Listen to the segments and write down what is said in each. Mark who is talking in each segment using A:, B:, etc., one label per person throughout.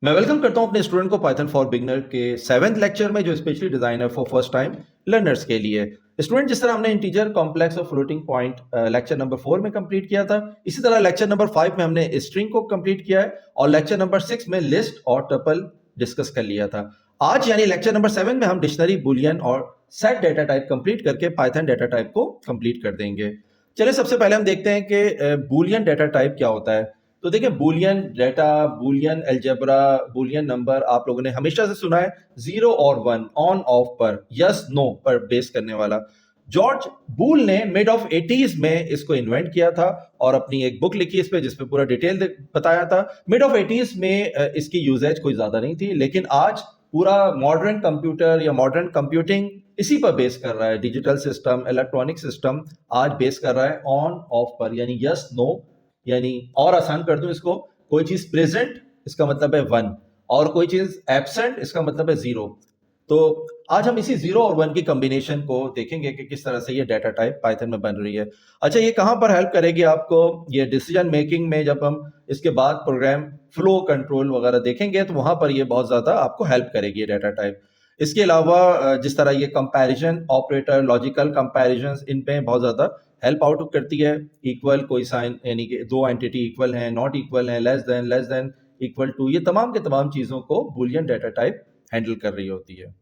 A: मैं वेलकम करता हूं अपने स्टूडेंट को पाइथन फॉर बिगनर के 7th लेक्चर में जो स्पेशली डिजाइन है फॉर फर्स्ट टाइम लर्नर्स के लिए। स्टूडेंट, जिस तरह हमने इंटीजर कॉम्प्लेक्स और फ्लोटिंग पॉइंट लेक्चर नंबर 4 में कंप्लीट किया था, इसी तरह लेक्चर नंबर 5 में हमने स्ट्रिंग को कंप्लीट किया है और लेक्चर नंबर 6 में लिस्ट और टपल डिस्कस कर लिया था। आज यानी लेक्चर नंबर 7 में हम डिक्शनरी, बुलियन और सेट डेटा टाइप कंप्लीट करके पाइथन डेटा टाइप को कंप्लीट कर देंगे। चलिए सबसे पहले हम देखते हैं कि बुलियन डेटा टाइप क्या होता है। तो देखिए, Boolean data, Boolean algebra, Boolean number आप लोगों ने हमेशा से सुना है, 0 और 1, ऑन ऑफ पर, यस नो पर बेस करने वाला। जॉर्ज बूल ने मिड ऑफ 80s में इसको इन्वेंट किया था और अपनी एक बुक लिखी इस पे जिसपे पूरा डिटेल बताया था। मिड ऑफ 80s में इसकी यूजेज कोई ज्यादा नहीं थी, लेकिन आज पूरा मॉडर्न कंप्यूटर या मॉडर्न कंप्यूटिंग इसी पर बेस कर रहा है। डिजिटल सिस्टम, इलेक्ट्रॉनिक सिस्टम आज बेस कर रहा है ऑन ऑफ पर, यानी यस नो। यानी और आसान कर दूं इसको, कोई चीज प्रेजेंट इसका मतलब है 1 और कोई चीज एब्सेंट इसका मतलब है 0। तो आज हम इसी 0 और 1 की कॉम्बिनेशन को देखेंगे कि किस तरह से ये डेटा टाइप पाइथन में बन रही है। अच्छा, ये कहां पर हेल्प करेगी आपको? ये डिसीजन मेकिंग में जब हम इसके बाद प्रोग्राम फ्लो कंट्रोल वगैरह देखेंगे तो वहां पर ये बहुत ज्यादा आपको हेल्प करेगी ये डेटा टाइप। इसके अलावा जिस तरह ये कंपैरिजन ऑपरेटर, लॉजिकल कंपैरिजन, इन पे बहुत ज्यादा हेल्प आउट करती है। इक्वल, कोई साइन यानी कि दो एंटिटी इक्वल हैं, नॉट इक्वल हैं, लेस देन, इक्वल टू, ये तमाम के तमाम चीजों को बुलियन डेटा टाइप हैंडल कर रही होती है।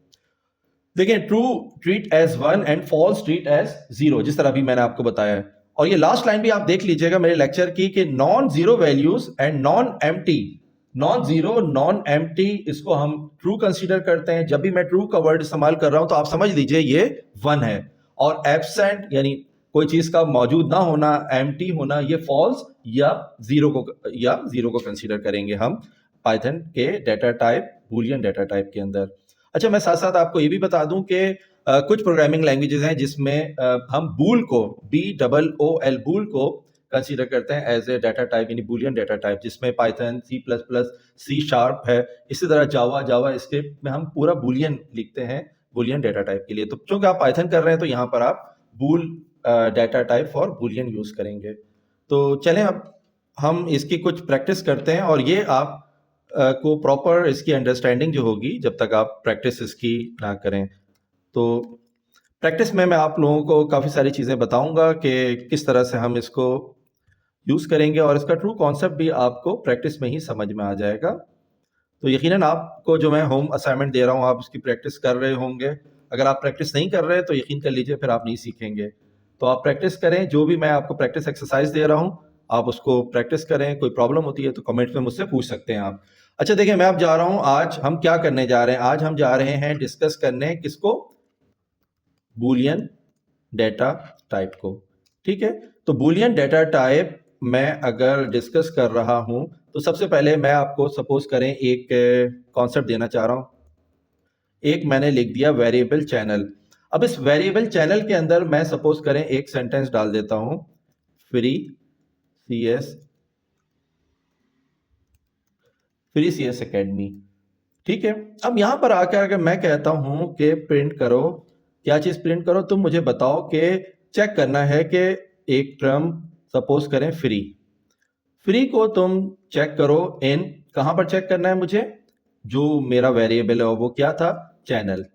A: देखिए, true treat as 1 and false treat as 0, जिस तरह अभी मैंने आपको बताया है। और ये लास्ट लाइन भी आप देख लीजिएगा मेरे लेक्चर की कि non zero values and non empty, non zero non empty, इसको हम ट्रू कंसीडर करते हैं। जब भी मैं ट्रू का वर्ड इस्तेमाल कर रहा हूं तो आप समझ लीजिए ये 1 है। और एब्सेंट यानी कोई चीज का मौजूद ना होना, एम्प्टी होना, ये फॉल्स या जीरो को कंसीडर करेंगे हम पाइथन के data type, Boolean data type के अंदर। अच्छा, मैं साथ साथ आपको ये भी बता दूं कि कुछ प्रोग्रामिंग लैंग्वेजेस हैं जिसमें हम बूल को, BOOL बूल को कंसीडर करते हैं एज ए डेटा टाइप, यानी बूलियन डेटा टाइप, जिसमें पाइथन, C++, C# है। इसी तरह जावा स्क्रिप्ट में हम पूरा बूलियन लिखते हैं बूलियन डेटा टाइप के लिए। तो क्योंकि आप पाइथन कर रहे हैं तो यहाँ पर आप bool data type for boolean use करेंगे। तो चलें अब हम इसकी कुछ प्रैक्टिस करते हैं और ये आप को प्रॉपर इसकी अंडरस्टैंडिंग जो होगी जब तक आप प्रैक्टिस इसकी ना करें। तो प्रैक्टिस में मैं आप लोगों को काफ़ी सारी चीज़ें बताऊंगा कि किस तरह से हम इसको यूज़ करेंगे और इसका ट्रू कॉन्सेप्ट भी आपको प्रैक्टिस में ही समझ में आ जाएगा। तो यकीनन आपको जो मैं होम असाइनमेंट दे रहा हूँ आप उसकी प्रैक्टिस कर रहे होंगे। अगर आप प्रैक्टिस नहीं कर रहे तो यकीन कर लीजिए फिर आप नहीं सीखेंगे। तो आप प्रैक्टिस करें, जो भी मैं आपको प्रैक्टिस एक्सरसाइज दे रहा हूँ आप उसको प्रैक्टिस करें। कोई प्रॉब्लम होती है तो कमेंट में मुझसे पूछ सकते हैं आप। अच्छा देखिए, मैं अब जा रहा हूँ, आज हम क्या करने जा रहे हैं? आज हम जा रहे हैं डिस्कस करने किसको? बूलियन डेटा टाइप को। ठीक है, तो बूलियन डेटा टाइप मैं अगर डिस्कस कर रहा हूं तो सबसे पहले मैं आपको सपोज करें एक कॉन्सेप्ट देना चाह रहा हूं। एक मैंने लिख दिया वेरिएबल चैनल। अब इस वेरिएबल चैनल के अंदर मैं सपोज करें एक सेंटेंस डाल देता हूं, फ्री CS एकेडमी। ठीक है, अब यहां पर आकर अगर मैं कहता हूं कि प्रिंट करो, क्या चीज प्रिंट करो? तुम मुझे बताओ कि चेक करना है कि एक टर्म सपोज करें फ्री, फ्री को तुम चेक करो इन, कहां पर चेक करना है मुझे? जो मेरा वेरिएबल है वो क्या था? चैनल।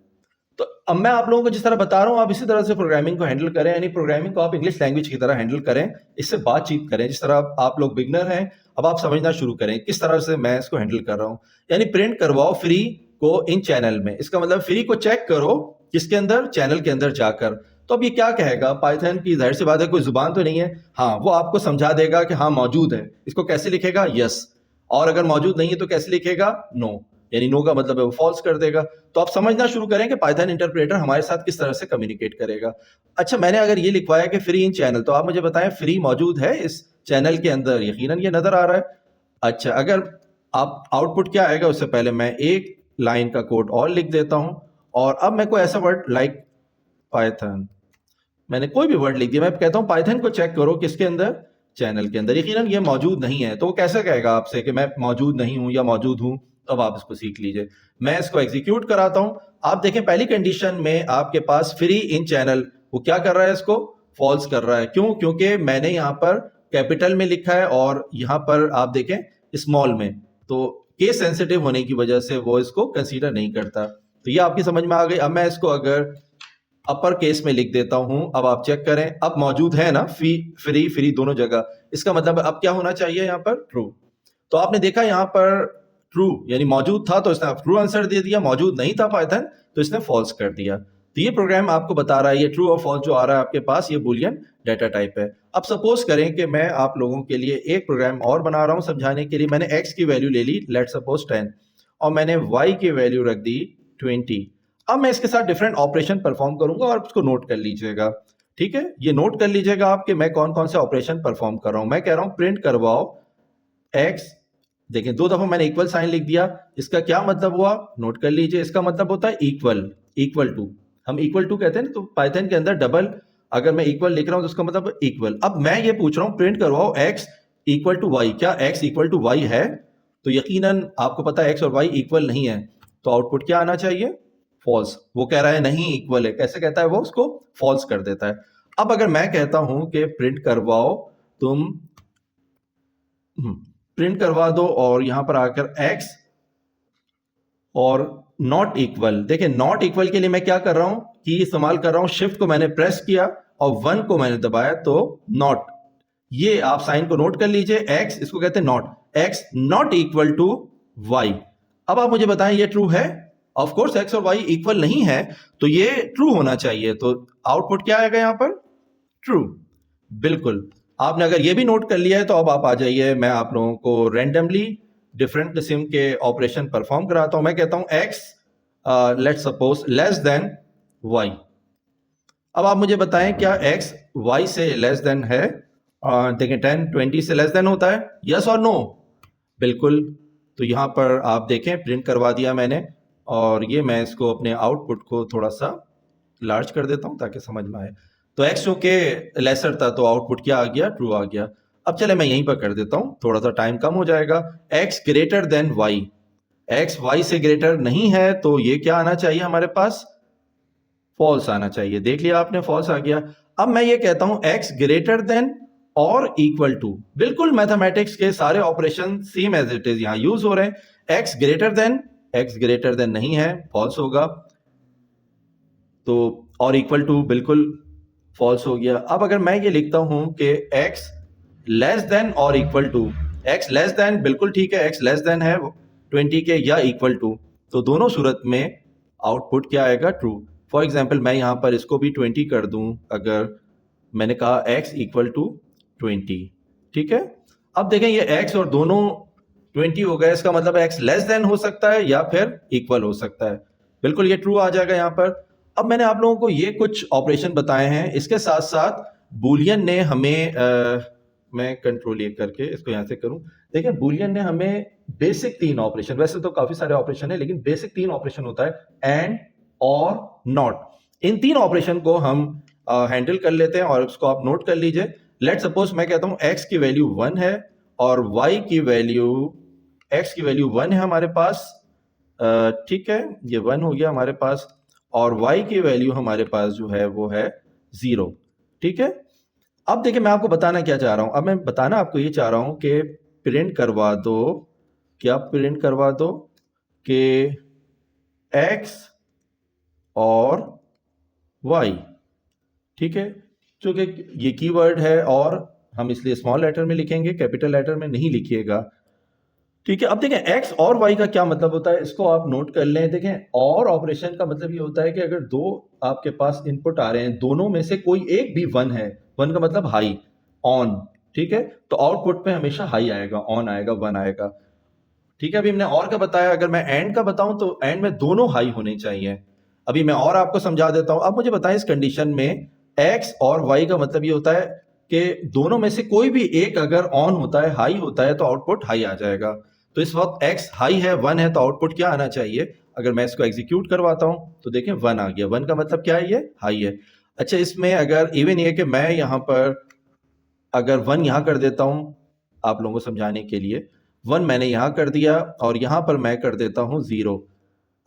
A: तो अब मैं आप लोगों को जिस तरह बता रहा हूं आप इसी तरह से प्रोग्रामिंग को हैंडल करें, यानी प्रोग्रामिंग को आप इंग्लिश लैंग्वेज की तरह हैंडल करें, इससे बातचीत करें। जिस तरह आप लोग बिगनर हैं, अब आप समझना शुरू करें किस तरह से मैं इसको हैंडल कर रहा हूं। यानी प्रिंट करवाओ फ्री को इन चैनल में, इसका मतलब फ्री को चेक करो किसके अंदर? चैनल के अंदर जाकर। तो अब ये क्या कहेगा? पाइथन की जाहिर सी बात है कोई जुबान तो नहीं है, हाँ वो आपको समझा देगा कि हाँ मौजूद है। इसको कैसे लिखेगा? यस। और अगर मौजूद नहीं है तो कैसे लिखेगा? नो। यानी नो का मतलब है वो फॉल्स कर देगा। तो आप समझना शुरू करें कि पाइथन इंटरप्रेटर हमारे साथ किस तरह से कम्युनिकेट करेगा। अच्छा, मैंने अगर ये लिखवाया कि फ्री इन चैनल, तो आप मुझे बताएं फ्री मौजूद है इस चैनल के अंदर? यकीनन ये नजर आ रहा है। अच्छा, अगर आप आउटपुट क्या आएगा उससे पहले मैं एक लाइन का कोड और लिख देता हूं। और अब मैं कोई ऐसा वर्ड लाइक पाइथन, मैंने कोई भी वर्ड लिख दिया, मैं कहता हूं पाइथन को चेक करो किसके अंदर? चैनल के अंदर। यकीनन ये मौजूद नहीं है, तो वो कैसे कहेगा आपसे कि मैं मौजूद नहीं हूं या मौजूद हूं? अब आप इसको सीख लीजिए। मैं इसको एग्जीक्यूट कराता हूं। आप देखें पहली कंडीशन में आपके पास फ्री इन चैनल, वो क्या कर रहा है? इसको फॉल्स कर रहा है। क्यों? क्योंकि मैंने यहां पर कैपिटल में लिखा है और यहां पर आप देखें स्मॉल में। तो केस सेंसिटिव होने की वजह से वो इसको कंसीडर नहीं करता। तो ये आपकी समझ में आ गई। अब मैं इसको अगर अपर केस में लिख देता हूं, अब आप चेक करें, अब मौजूद है ना फ्री फ्री दोनों जगह, इसका मतलब अब क्या होना चाहिए यहाँ पर, ट्रू। तो आपने देखा यहाँ पर ट्रू यानी मौजूद था तो इसने ट्रू आंसर दे दिया, मौजूद नहीं था पाइथन तो इसने फॉल्स कर दिया। तो ये प्रोग्राम आपको बता रहा है ये ट्रू और फॉल्स जो आ रहा है आपके पास, ये बूलियन डेटा टाइप है। अब सपोज करें कि मैं आप लोगों के लिए एक प्रोग्राम और बना रहा हूं समझाने के लिए। मैंने x की वैल्यू ले ली, लेट सपोज 10, और मैंने y की वैल्यू रख दी 20। अब मैं इसके साथ डिफरेंट ऑपरेशन परफॉर्म करूंगा और उसको नोट कर लीजिएगा। ठीक है, ये नोट कर लीजिएगा आप कि मैं कौन कौन से ऑपरेशन परफॉर्म कर रहा हूं। मैं कह रहा हूं प्रिंट करवाओ x। देखें 2 दफा मैंने इक्वल साइन लिख दिया, इसका क्या मतलब हुआ, नोट कर लीजिए। इसका मतलब होता है इक्वल, इक्वल टू। हम इक्वल टू कहते हैं ना, तो पाइथन के अंदर डबल, अगर मैं इक्वल लिख रहा हूं तो उसका मतलब इक्वल। अब मैं ये पूछ रहा हूं प्रिंट करवाओ x इक्वल टू वाई, क्या x इक्वल टू वाई है? तो यकीनन आपको पता है x और y इक्वल नहीं है, तो आउटपुट क्या आना चाहिए, फॉल्स। वो कह रहा है नहीं इक्वल है, कैसे कहता है वो, उसको फॉल्स कर देता है। अब अगर मैं कहता हूं कि प्रिंट करवाओ तुम, प्रिंट करवा दो और यहां पर आकर x और नॉट इक्वल, देखिए नॉट इक्वल के लिए मैं क्या कर रहा हूं कि इस्तेमाल कर रहा हूं, शिफ्ट को मैंने प्रेस किया और 1 को मैंने दबाया तो नॉट। ये आप साइन को नोट कर लीजिए, x इसको कहते हैं not, x not equal to y। अब आप मुझे बताएं ये ट्रू है? ऑफ कोर्स x और y इक्वल नहीं है, तो ये ट्रू होना चाहिए। तो आउटपुट क्या आएगा यहां पर, ट्रू। बिल्कुल, आपने अगर ये भी नोट कर लिया है तो अब आप आ जाइए, मैं आप लोगों को रैंडमली डिफरेंट किस्म के ऑपरेशन परफॉर्म कराता हूं। मैं कहता हूं x let suppose less than y। अब आप मुझे बताएं क्या x y से लेस देन है? देखिए 10 20 से लेस देन होता है, यस और नो? बिल्कुल। तो यहां पर आप देखें प्रिंट करवा दिया मैंने, और ये मैं इसको अपने आउटपुट को थोड़ा सा लार्ज कर देता हूं ताकि समझ में आए। तो x जो के लेसर था तो आउटपुट क्या आ गया, ट्रू आ गया। अब चले मैं यहीं पर कर देता हूं, थोड़ा सा टाइम कम हो जाएगा। x greater then y, x y से ग्रेटर नहीं है तो ये क्या आना चाहिए हमारे पास, फॉल्स आना चाहिए। देख लिया आपने, फॉल्स आ गया। अब मैं ये कहता हूं x ग्रेटर देन और इक्वल टू, बिल्कुल मैथमेटिक्स के सारे operation same as it is यहां यूज हो रहे हैं। x ग्रेटर देन नहीं है, फॉल्स होगा। तो और इक्वल टू बिल्कुल फॉल्स हो गया। अब अगर मैं ये लिखता हूं कि x लेस देन और equal to, x less than बिल्कुल ठीक है, x लेस देन है 20 के या इक्वल टू, तो दोनों सूरत में आउटपुट क्या आएगा, ट्रू। फॉर एग्जाम्पल मैं यहां पर इसको भी 20 कर दूं, अगर मैंने कहा x इक्वल टू 20, ठीक है। अब देखें ये x और दोनों 20 हो गए, इसका मतलब x लेस देन हो सकता है या फिर इक्वल हो सकता है, बिल्कुल ये ट्रू आ जाएगा यहां पर। अब मैंने आप लोगों को ये कुछ ऑपरेशन बताए हैं, इसके साथ साथ बूलियन ने हमें मैं कंट्रोल ये करके इसको यहां से करूं, देखिए बूलियन ने हमें बेसिक 3 ऑपरेशन, वैसे तो काफी सारे ऑपरेशन है लेकिन बेसिक 3 ऑपरेशन होता है, एंड और नॉट। इन 3 ऑपरेशन को हम हैंडल कर लेते हैं और उसको आप नोट कर लीजिए। लेट सपोज मैं कहता हूं x की वैल्यू 1 है और y की वैल्यू, x की वैल्यू 1 है हमारे पास, ठीक है, ये 1 हो गया हमारे पास, और y की वैल्यू हमारे पास जो है वो है 0, ठीक है। अब देखिए मैं आपको बताना क्या चाह रहा हूं, अब मैं बताना आपको ये चाह रहा हूं कि प्रिंट करवा दो, क्या प्रिंट करवा दो कि x और y, ठीक है, क्योंकि ये कीवर्ड है और हम इसलिए स्मॉल लेटर में लिखेंगे, कैपिटल लेटर में नहीं लिखिएगा, ठीक है। अब देखें x और y का क्या मतलब होता है, इसको आप नोट कर लें। देखें और ऑपरेशन का मतलब ये होता है कि अगर दो आपके पास इनपुट आ रहे हैं, दोनों में से कोई एक भी 1 है, 1 का मतलब हाई, ऑन, ठीक है, तो आउटपुट पे हमेशा हाई आएगा, ऑन आएगा, 1 आएगा, ठीक है। अभी हमने और का बताया, अगर मैं एंड का बताऊं तो एंड में दोनों हाई होने चाहिए। अभी मैं और आपको समझा देता हूं। अब मुझे बताएं इस कंडीशन में x और y का मतलब ये होता है कि दोनों में से कोई भी एक अगर ऑन होता है, हाई होता है, तो आउटपुट हाई आ जाएगा। तो इस वक्त x हाई है, 1 है, तो आउटपुट क्या आना चाहिए? अगर मैं इसको एग्जीक्यूट करवाता हूं तो देखें 1 आ गया। 1 का मतलब क्या है, ये हाई है। अच्छा, इसमें अगर इवन ये कि मैं यहां पर अगर 1 यहां कर देता हूं आप लोगों को समझाने के लिए, 1 मैंने यहां कर दिया और यहां पर मैं कर देता हूं 0।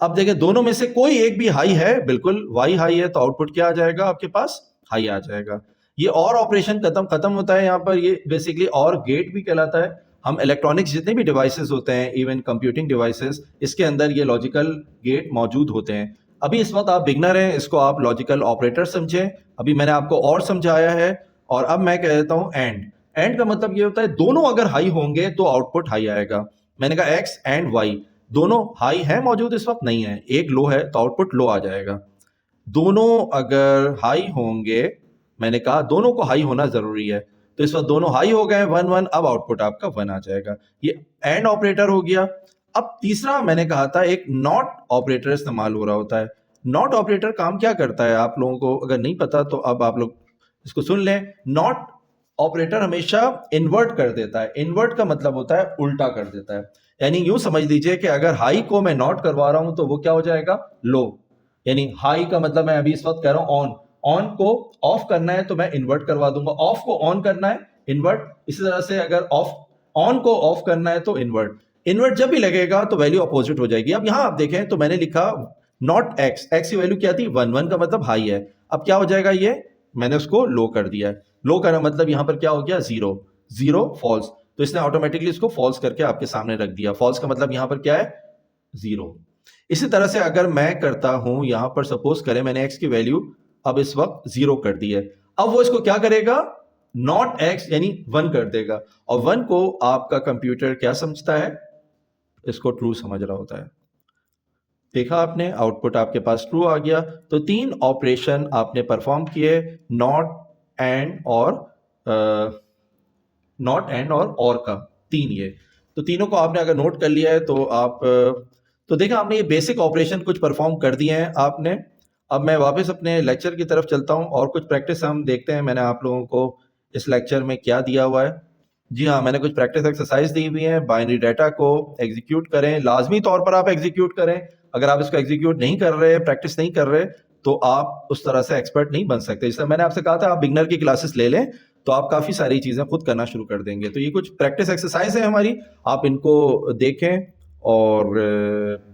A: अब देखें दोनों में से कोई एक भी हाई है, बिल्कुल y हाई है, तो आउटपुट क्या आ जाएगा आपके पास, हाई आ जाएगा। ये और ऑपरेशन खत्म होता है यहां पर, ये बेसिकली और गेट भी कहलाता है। हम इलेक्ट्रॉनिक्स जितने भी डिवाइसेस होते हैं, इवन कंप्यूटिंग डिवाइसेस, इसके अंदर ये लॉजिकल गेट मौजूद होते हैं। अभी इस वक्त आप बिगनर हैं, इसको आप लॉजिकल ऑपरेटर समझें। अभी मैंने आपको और समझाया है, और अब मैं कह देता हूं एंड। एंड का मतलब ये होता है दोनों अगर हाई होंगे तो आउटपुट हाई आएगा। मैंने कहा एक्स एंड वाई दोनों हाई है मौजूद, इस वक्त नहीं है, एक लो है तो आउटपुट लो आ जाएगा। दोनों अगर हाई होंगे, मैंने कहा दोनों को हाई होना जरूरी है, तो इस वक्त दोनों हाई हो गए 1 1, अब आउटपुट आपका 1 आ जाएगा। ये एंड ऑपरेटर हो गया। अब तीसरा मैंने कहा था एक नॉट ऑपरेटर इस्तेमाल हो रहा होता है। नॉट ऑपरेटर काम क्या करता है, आप लोगों को अगर नहीं पता तो अब आप लोग इसको सुन लें। नॉट ऑपरेटर हमेशा इन्वर्ट कर देता है। इन्वर्ट का मतलब होता है उल्टा कर देता है। यानी यूं समझ लीजिए कि अगर हाई को मैं नॉट करवा रहा हूं तो वो क्या हो जाएगा, लो। यानी हाई का मतलब मैं अभी इस वक्त कह रहा हूं ऑन, ऑन को ऑफ करना है तो मैं इन्वर्ट करवा दूंगा, ऑफ को ऑन करना है इन्वर्ट। इसी तरह से अगर ऑफ ऑन को ऑफ करना है तो इन्वर्ट। इन्वर्ट जब भी लगेगा तो वैल्यू अपोजिट हो जाएगी। अब यहां आप देखें तो मैंने लिखा नॉट एक्स, एक्स की वैल्यू क्या थी 1 1 का मतलब हाई है। अब क्या हो जाएगा, ये मैंने उसको लो कर दिया है। लो करना मतलब यहां पर क्या हो गया, जीरो, जीरो फॉल्स, तो इसने ऑटोमेटिकली इसको फॉल्स करके आपके सामने रख दिया। फॉल्स का मतलब यहां पर क्या है, जीरो। इसी तरह से अगर मैं करता हूं, यहां पर सपोज करें मैंने एक्स की वैल्यू अब इस वक्त जीरो कर दी है, अब वो इसको क्या करेगा, नॉट एक्स यानी 1 कर देगा। और 1 को आपका कंप्यूटर क्या समझता है, इसको ट्रू समझ रहा होता है। देखा आपने, आउटपुट आपके पास ट्रू आ गया। तो 3 ऑपरेशन आपने परफॉर्म किए, नॉट एंड और नॉट एंड और का, 3 ये। तो तीनों को आपने अगर नोट कर लिया है तो आप तो देखा आपने ये बेसिक ऑपरेशन कुछ परफॉर्म कर दिए हैं आपने। अब मैं वापस अपने लेक्चर की तरफ चलता हूं और कुछ प्रैक्टिस हम देखते हैं मैंने आप लोगों को इस लेक्चर में क्या दिया हुआ है। जी हाँ, मैंने कुछ प्रैक्टिस एक्सरसाइज दी हुई है। बाइनरी डाटा को एग्जीक्यूट करें, लाजमी तौर पर आप एग्जीक्यूट करें। अगर आप इसको एग्जीक्यूट नहीं कर रहे, प्रैक्टिस नहीं कर रहे, तो आप उस तरह से एक्सपर्ट नहीं बन सकते। इसलिए मैंने आपसे कहा था आप बिगनर की क्लासेस ले लें, तो आप काफी सारी चीजें खुद करना शुरू कर देंगे। तो ये कुछ प्रैक्टिस एक्सरसाइज है हमारी, आप इनको देखें और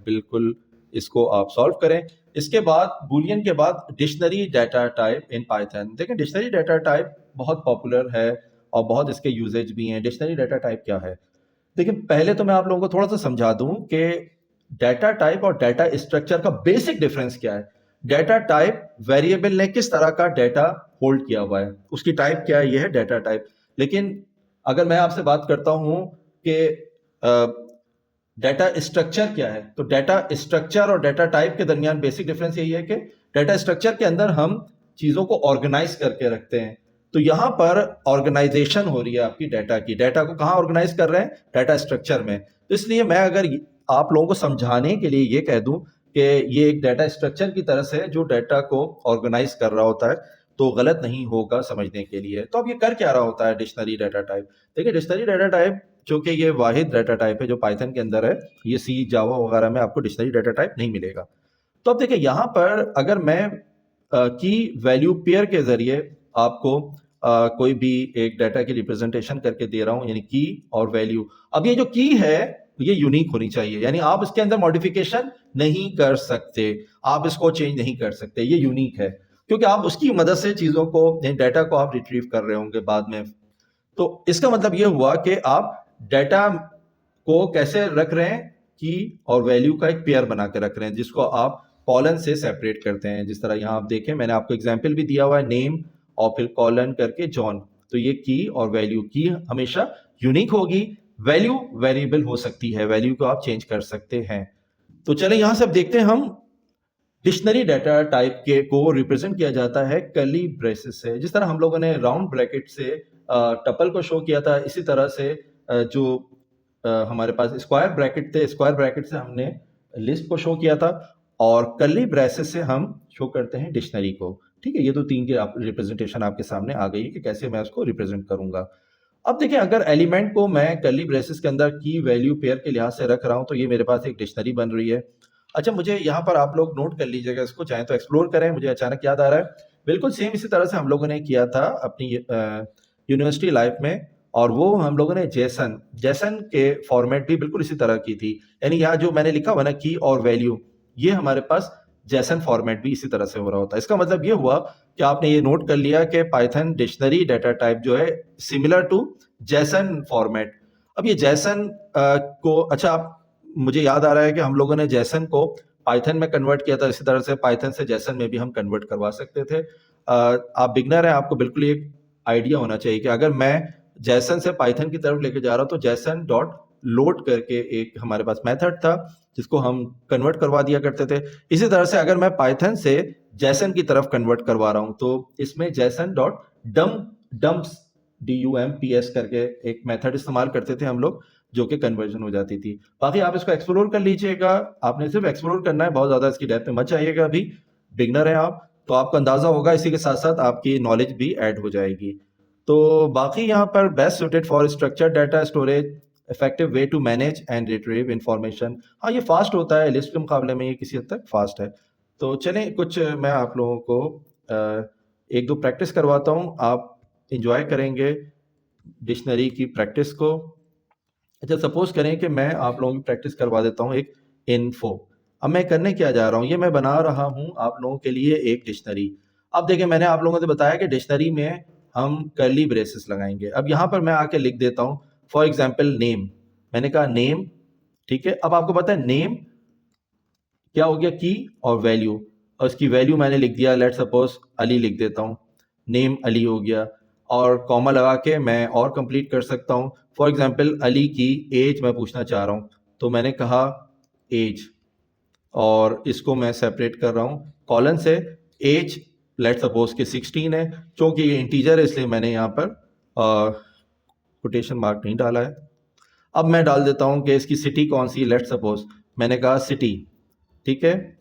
A: बिल्कुल इसको आप सॉल्व करें। इसके बाद बूलियन के बाद dictionary data type in Python. देखें डिक्शनरी डाटा टाइप बहुत पॉपुलर है और बहुत इसके यूजेज भी हैं। डिक्शनरी डाटा टाइप क्या है, देखिए पहले तो मैं आप लोगों को थोड़ा सा समझा दूं कि डाटा टाइप और डाटा स्ट्रक्चर का बेसिक डिफरेंस क्या है। डाटा टाइप वेरिएबल ने किस तरह का डाटा होल्ड किया हुआ है, उसकी टाइप क्या है, यह है डाटा टाइप। लेकिन अगर मैं आपसे बात करता हूं कि डाटा स्ट्रक्चर क्या है, तो डाटा स्ट्रक्चर और डाटा टाइप के दरमियान बेसिक डिफरेंस यही है कि डाटा स्ट्रक्चर के अंदर हम चीजों को ऑर्गेनाइज करके रखते हैं। तो यहां पर ऑर्गेनाइजेशन हो रही है आपकी डाटा की। डाटा को कहां ऑर्गेनाइज कर रहे हैं, डाटा स्ट्रक्चर में। तो इसलिए मैं अगर आप लोगों को समझाने के लिए ये कह दूं कि ये एक डाटा स्ट्रक्चर की तरह से जो डाटा को ऑर्गेनाइज कर रहा होता है, तो गलत नहीं होगा समझने के लिए। तो अब ये कर क्या रहा होता है डिक्शनरी डाटा टाइप। देखिए डिक्शनरी डाटा टाइप चूंकि ये वाहिद डाटा टाइप है जो पाइथन के अंदर है, ये सी जावा वगैरह में आपको डिक्शनरी डाटा टाइप नहीं मिलेगा। तो अब देखिए यहां पर अगर मैं की वैल्यू पेयर के जरिए आपको कोई भी एक डाटा की रिप्रेजेंटेशन करके दे रहा हूं, यानी की और वैल्यू। अब ये जो की है ये यूनिक होनी चाहिए, यानी आप इसके अंदर मॉडिफिकेशन नहीं कर सकते, आप इसको चेंज नहीं कर सकते, ये यूनिक है क्योंकि आप उसकी मदद से चीजों को, डाटा को आप रिट्रीव कर रहे होंगे बाद में। तो इसका मतलब ये हुआ कि आप डाटा को कैसे रख रहे हैं, की और वैल्यू का एक पेयर बना के रख रहे हैं जिसको आप कॉलन से सेपरेट करते हैं। जिस तरह यहां आप देखें मैंने आपको एग्जांपल भी दिया हुआ है, नेम और फिर कॉलन करके जॉन। तो ये की और वैल्यू, की हमेशा यूनिक होगी, वैल्यू वेरिएबल हो सकती है, वैल्यू को आप चेंज कर सकते हैं। तो चले यहां से अब देखते हैं हम डिक्शनरी डाटा टाइप के को रिप्रेजेंट किया जाता है कर्ली ब्रेसेस से। जिस तरह हम लोगों ने राउंड ब्रैकेट से टपल को शो किया था, इसी तरह से जो हमारे पास स्क्वायर ब्रैकेट थे, स्क्वायर ब्रैकेट से हमने लिस्ट को शो किया था, और कर्ली ब्रेसेस से हम शो करते हैं डिक्शनरी को। ठीक है, ये तो 3 की रिप्रेजेंटेशन आपके सामने आ गई कि कैसे मैं उसको रिप्रेजेंट करूंगा। अब देखिए अगर एलिमेंट को मैं कर्ली ब्रेसेस के अंदर की वैल्यू पेयर के लिहाज से रख रहा हूं तो ये मेरे पास एक डिक्शनरी बन रही है। अच्छा, मुझे यहाँ पर आप लोग नोट कर लीजिएगा, इसको चाहें तो एक्सप्लोर करें। मुझे अचानक याद आ रहा है बिल्कुल सेम इसी तरह से हम लोगों ने किया था अपनी यूनिवर्सिटी लाइफ में, और वो हम लोगों ने जेसन जेसन के फॉर्मेट भी बिल्कुल इसी तरह की थी। यानी यहाँ जो मैंने लिखा हुआ ना की और वैल्यू, ये हमारे पास जेसन फॉर्मेट भी इसी तरह से हो रहा होता है। इसका मतलब ये हुआ कि आपने ये नोट कर लिया कि पाइथन डिक्शनरी डाटा टाइप जो है सिमिलर टू जेसन फॉर्मेट। अब ये जैसन को अच्छा आप मुझे याद आ रहा है कि हम लोगों ने जैसन को पाइथन में कन्वर्ट किया था, इसी तरह से पाइथन से जैसन में भी हम कन्वर्ट करवा सकते थे। आप बिगनर हैं, आपको बिल्कुल एक आइडिया होना चाहिए कि अगर मैं जैसन से पाइथन की तरफ लेके जा रहा हूँ तो जैसन डॉट लोड करके एक हमारे पास मेथड था जिसको हम कन्वर्ट करवा दिया करते थे। इसी तरह से अगर मैं पाइथन से जैसन की तरफ कन्वर्ट करवा रहा हूं तो इसमें जैसन डॉट डम्प्स DUMPS करके एक मेथड इस्तेमाल करते थे हम लोग, जो कि कन्वर्जन हो जाती थी। बाकी आप इसको एक्सप्लोर कर लीजिएगा, आपने सिर्फ एक्सप्लोर करना है, बहुत ज्यादा इसकी डेप्थ में मत जाइएगा। अभी बिगनर है आप, तो आपको अंदाजा होगा, इसी के साथ साथ आपकी नॉलेज भी ऐड हो जाएगी। तो बाकी यहाँ पर best suited for structured data storage, effective way to manage and retrieve information. हाँ, ये फास्ट होता है, लिस्ट के मुकाबले में ये किसी हद तक फास्ट है। तो चलें कुछ मैं आप लोगों को एक दो प्रैक्टिस करवाता हूँ, आप इंजॉय करेंगे डिक्शनरी की प्रैक्टिस को। अच्छा, सपोज करें कि मैं आप लोगों की प्रैक्टिस करवा देता हूँ एक इन्फो। अब मैं करने क्या जा रहा हूँ, ये मैं बना रहा हूँ आप लोगों के लिए एक डिक्शनरी। अब देखिए, मैंने आप लोगों को बताया कि डिक्शनरी में हम कर्ली ब्रेसेस लगाएंगे। अब यहाँ पर मैं आके लिख देता हूँ फॉर एग्जाम्पल नेम। मैंने कहा नेम, ठीक है। अब आपको पता है नेम क्या हो गया, की और वैल्यू, और इसकी वैल्यू मैंने लिख दिया, लेट सपोज अली लिख देता हूँ, नेम अली हो गया। और कॉमा लगा के मैं और कंप्लीट कर सकता हूँ। फॉर एग्जांपल अली की एज मैं पूछना चाह रहा हूँ, तो मैंने कहा एज, और इसको मैं सेपरेट कर रहा हूँ कॉलन से। एज लेट सपोज के 16 है, क्योंकि ये इंटीजर है इसलिए मैंने यहाँ पर कोटेशन मार्क नहीं डाला है। अब मैं डाल देता हूँ कि इसकी सिटी कौन सी, लेट सपोज मैंने कहा सिटी, ठीक है।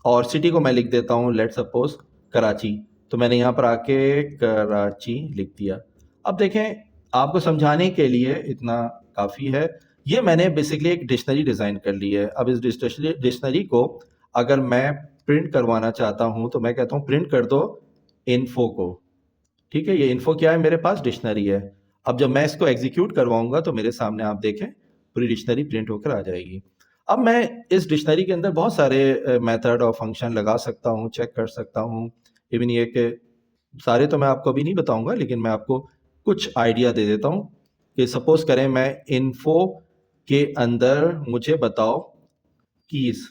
A: और सिटी को मैं लिख देता हूँ लेट सपोज कराची, तो मैंने यहाँ पर आके कराची लिख दिया। अब देखें, आपको समझाने के लिए इतना काफ़ी है। ये मैंने बेसिकली एक डिक्शनरी डिज़ाइन कर ली है। अब इस डिक्शनरी को अगर मैं प्रिंट करवाना चाहता हूँ तो मैं कहता हूँ प्रिंट कर दो इन्फो को, ठीक है। ये इन्फो क्या है, मेरे पास डिक्शनरी है। अब जब मैं इसको एग्जीक्यूट करवाऊंगा तो मेरे सामने आप देखें पूरी डिक्शनरी प्रिंट होकर आ जाएगी। अब मैं इस डिक्शनरी के अंदर बहुत सारे मेथड और फंक्शन लगा सकता हूँ, चेक कर सकता हूँ। इवन ये कि सारे तो मैं आपको अभी नहीं बताऊंगा, लेकिन मैं आपको कुछ आइडिया दे देता हूँ कि सपोज करें मैं इन्फो के अंदर मुझे बताओ कीज,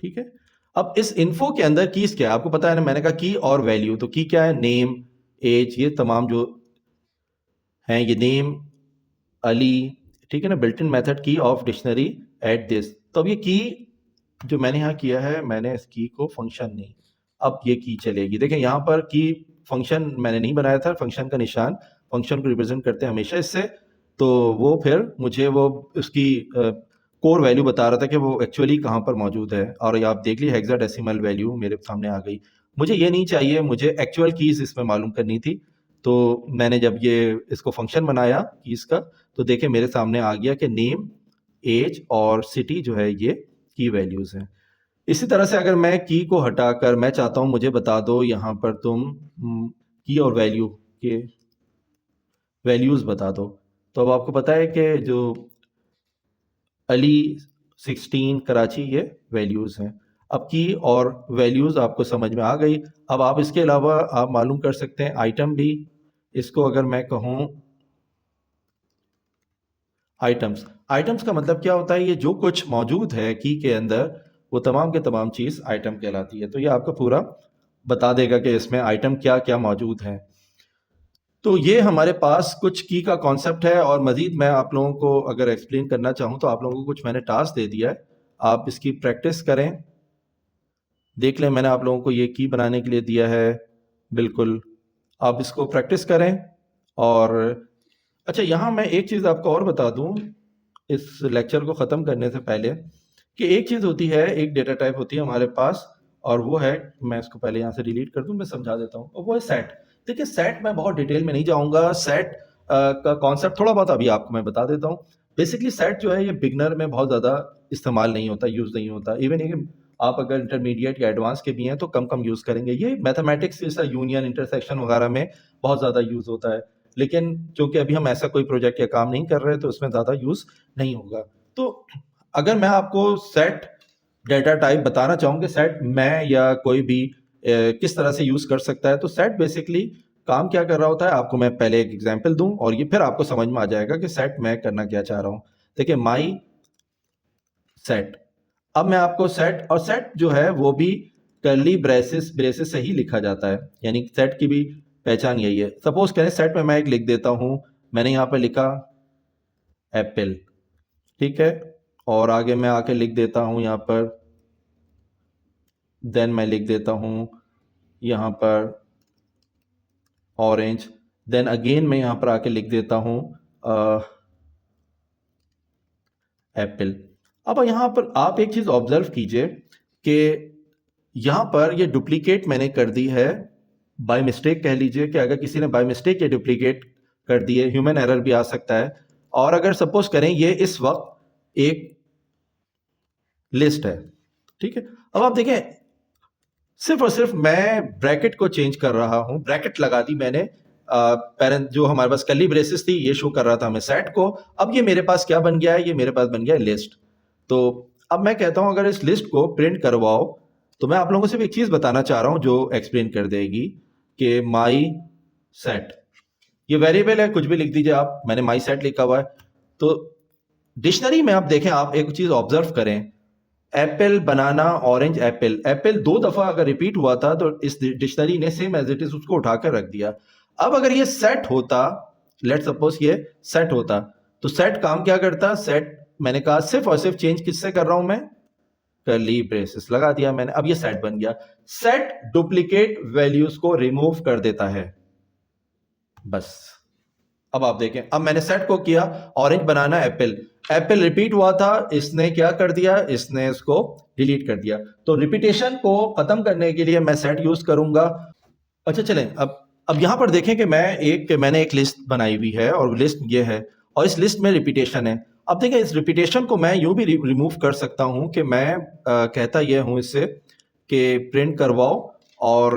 A: ठीक है। अब इस इन्फो के अंदर कीज क्या है, आपको पता है ना, मैंने कहा की और वैल्यू। तो की क्या है, नेम, एज, ये तमाम जो हैं, ये नेम अली, ठीक है ना, बिल्ट इन मेथड की ऑफ डिक्शनरी एट दिस। तो अब ये की जो मैंने यहाँ किया है, मैंने इस की को फंक्शन नहीं, अब ये की चलेगी। देखें यहाँ पर की फंक्शन मैंने नहीं बनाया था, फंक्शन का निशान फंक्शन को रिप्रेजेंट करते हैं हमेशा इससे। तो वो फिर मुझे वो उसकी कोर वैल्यू बता रहा था कि वो एक्चुअली कहाँ पर मौजूद है। और ये आप देख ली हेक्साडेसिमल वैल्यू मेरे सामने आ गई। मुझे ये नहीं चाहिए, मुझे एक्चुअल कीज इसमें मालूम करनी थी। तो मैंने जब ये इसको फंक्शन बनाया कीज का, तो देखें मेरे सामने आ गया कि नेम, एज और सिटी जो है ये की वैल्यूज हैं। इसी तरह से अगर मैं की को हटाकर मैं चाहता हूं मुझे बता दो यहाँ पर तुम की और वैल्यू के वैल्यूज बता दो, तो अब आपको पता है कि जो अली 16 कराची ये वैल्यूज हैं। अब की और वैल्यूज आपको समझ में आ गई। अब आप इसके अलावा आप मालूम कर सकते हैं आइटम भी। इसको अगर मैं कहूँ आइटम्स, आइटम्स का मतलब क्या होता है, ये जो कुछ मौजूद है की के अंदर वो तमाम के तमाम चीज़ आइटम कहलाती है। तो ये आपको पूरा बता देगा कि इसमें आइटम क्या क्या मौजूद है। तो ये हमारे पास कुछ की का कॉन्सेप्ट है। और मज़ीद मैं आप लोगों को अगर एक्सप्लेन करना चाहूँ तो आप लोगों को कुछ मैंने टास्क दे दिया है, आप इसकी प्रैक्टिस करें। देख लें, मैंने आप लोगों को ये की बनाने के लिए दिया है, बिल्कुल आप इसको प्रैक्टिस करें। और अच्छा, यहाँ मैं एक चीज़ आपको और बता दूँ इस लेक्चर को ख़त्म करने से पहले, कि एक चीज़ होती है, एक डेटा टाइप होती है हमारे पास, और वो है, मैं इसको पहले यहाँ से डिलीट कर दूँ, मैं समझा देता हूँ, और वो है सेट। देखिए सेट मैं बहुत डिटेल में नहीं जाऊँगा, सेट का कॉन्सेप्ट थोड़ा बहुत अभी आपको मैं बता देता हूँ। बेसिकली सेट जो है ये बिगनर में बहुत ज़्यादा इस्तेमाल नहीं होता, यूज़ नहीं होता। इवन ये आप अगर इंटरमीडिएट या एडवांस के भी हैं तो कम कम यूज़ करेंगे। ये मैथमेटिक्स जैसा यूनियन, इंटरसेक्शन वगैरह में बहुत ज़्यादा यूज़ होता है, लेकिन चूंकि अभी हम ऐसा कोई प्रोजेक्ट या काम नहीं कर रहे तो उसमें ज़्यादा यूज़ नहीं होगा। तो अगर मैं आपको सेट डेटा टाइप बताना चाहूँ कि सेट मैं या कोई भी किस तरह से यूज़ कर सकता है, तो सेट बेसिकली काम क्या कर रहा होता है, आपको मैं पहले एक एग्जांपल दूं और ये फिर आपको समझ में आ जाएगा कि सेट मैं करना क्या चाह रहा हूं। देखिए माई सेट, अब मैं आपको सेट, और सेट जो है वो भी कर्ली ब्रेसेस ब्रेसेस से ही लिखा जाता है, यानी सेट की भी पहचान यही है। सपोज करें सेट में मैं एक लिख देता हूं, मैंने यहां पर लिखा एप्पल, ठीक है, और आगे मैं आके लिख देता हूं यहां पर, देन मैं लिख देता हूं यहां पर ऑरेंज, देन अगेन मैं यहां पर आके लिख देता हूं एप्पल। अब यहां पर आप एक चीज ऑब्जर्व कीजिए कि यहां पर ये डुप्लीकेट मैंने कर दी है बाय मिस्टेक, कह लीजिए कि अगर किसी ने बाय मिस्टेक ये डुप्लीकेट कर दी है, ह्यूमन एरर भी आ सकता है। और अगर सपोज करें ये इस वक्त एक लिस्ट है, ठीक है, अब आप देखें सिर्फ और सिर्फ मैं ब्रैकेट को चेंज कर रहा हूं, ब्रैकेट लगा दी मैंने, पेरेंट जो हमारे पास कर्ली ब्रेसेस थी ये शो कर रहा था हमें सेट को, अब ये मेरे पास क्या बन गया है, ये मेरे पास बन गया है लिस्ट। तो अब मैं कहता हूं अगर इस लिस्ट को प्रिंट करवाओ, तो मैं आप लोगों को सिर्फ एक चीज बताना चाह रहा हूं जो एक्सप्लेन कर देगी कि माई सेट, ये वेरिएबल है, कुछ भी लिख दीजिए आप, मैंने माई सेट लिखा हुआ है। तो डिक्शनरी में आप देखें, आप एक चीज ऑब्जर्व करें, apple banana orange Apple, Apple 2 दफा अगर रिपीट हुआ था तो इस डिक्शनरी ने सेम एज इट इज उसको उठाकर रख दिया। अब अगर ये सेट होता, लेट सपोज ये सेट होता, तो सेट काम क्या करता, सेट मैंने कहा सिर्फ और सिर्फ चेंज किससे कर रहा हूं मैं, कर्ली ब्रेसेस लगा दिया मैंने, अब ये सेट बन गया। सेट डुप्लीकेट वैल्यूज को रिमूव कर देता है, बस। अब आप देखें, अब मैंने सेट को किया orange banana apple, Apple repeat हुआ था, इसने क्या कर दिया, इसने इसको डिलीट कर दिया। तो रिपीटेशन को खत्म करने के लिए मैं सेट यूज करूंगा। अच्छा चलें, अब यहां पर देखें कि मैंने एक लिस्ट बनाई हुई है और लिस्ट ये है, और इस लिस्ट में रिपीटेशन है। अब देखें इस रिपीटेशन को मैं यूं भी रिमूव कर सकता हूं कि मैं कहता यह हूं इससे कि प्रिंट करवाओ और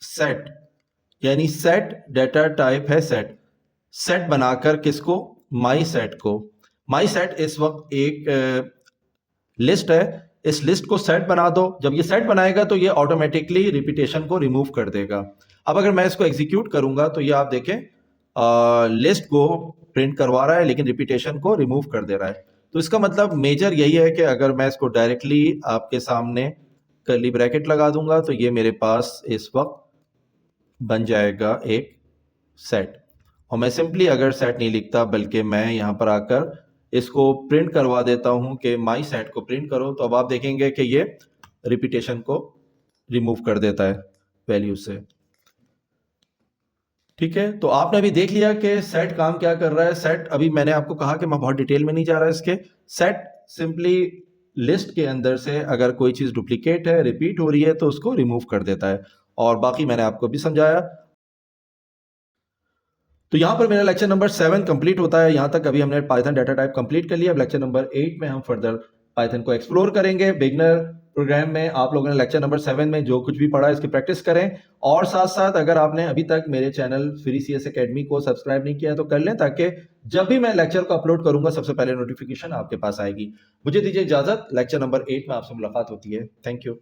A: सेट, यानी सेट डेटा टाइप है सेट, सेट बनाकर किसको, माई सेट को। माई सेट इस वक्त एक लिस्ट है, इस लिस्ट को सेट बना दो, जब ये सेट बनाएगा तो ये ऑटोमेटिकली रिपीटेशन को रिमूव कर देगा। अब अगर मैं इसको एग्जीक्यूट करूंगा तो ये आप देखें लिस्ट को प्रिंट करवा रहा है लेकिन रिपीटेशन को रिमूव कर दे रहा है। तो इसका मतलब मेजर यही है कि अगर मैं इसको डायरेक्टली आपके सामने कर्ली ब्रैकेट लगा दूंगा तो ये मेरे पास इस वक्त बन जाएगा एक सेट, और मैं सिंपली अगर सेट नहीं लिखता बल्कि मैं यहां पर आकर इसको प्रिंट करवा देता हूं कि माई सेट को प्रिंट करो, तो अब आप देखेंगे कि ये रिपीटेशन को रिमूव कर देता है वैल्यू से। ठीक है, तो आपने अभी देख लिया कि सेट काम क्या कर रहा है। सेट, अभी मैंने आपको कहा कि मैं बहुत डिटेल में नहीं जा रहा इसके, सेट सिंपली लिस्ट के अंदर से अगर कोई चीज डुप्लीकेट है, रिपीट हो रही है, तो उसको रिमूव कर देता है, और बाकी मैंने आपको भी समझाया। तो यहाँ पर मेरा लेक्चर नंबर 7 कंप्लीट होता है। यहाँ तक अभी हमने पाइथन डाटा टाइप कंप्लीट कर लिया। अब लेक्चर नंबर 8 में हम फर्दर पाइथन को एक्सप्लोर करेंगे। बिगनर प्रोग्राम में आप लोगों ने लेक्चर नंबर 7 में जो कुछ भी पढ़ा इसकी प्रैक्टिस करें, और साथ साथ अगर आपने अभी तक मेरे चैनल फ्री CS एकेडमी को सब्सक्राइब नहीं किया है तो कर लें, ताकि जब भी मैं लेक्चर को अपलोड करूंगा सबसे पहले नोटिफिकेशन आपके पास आएगी। मुझे दीजिए इजाजत, लेक्चर नंबर 8 में आपसे मुलाकात होती है। Thank you.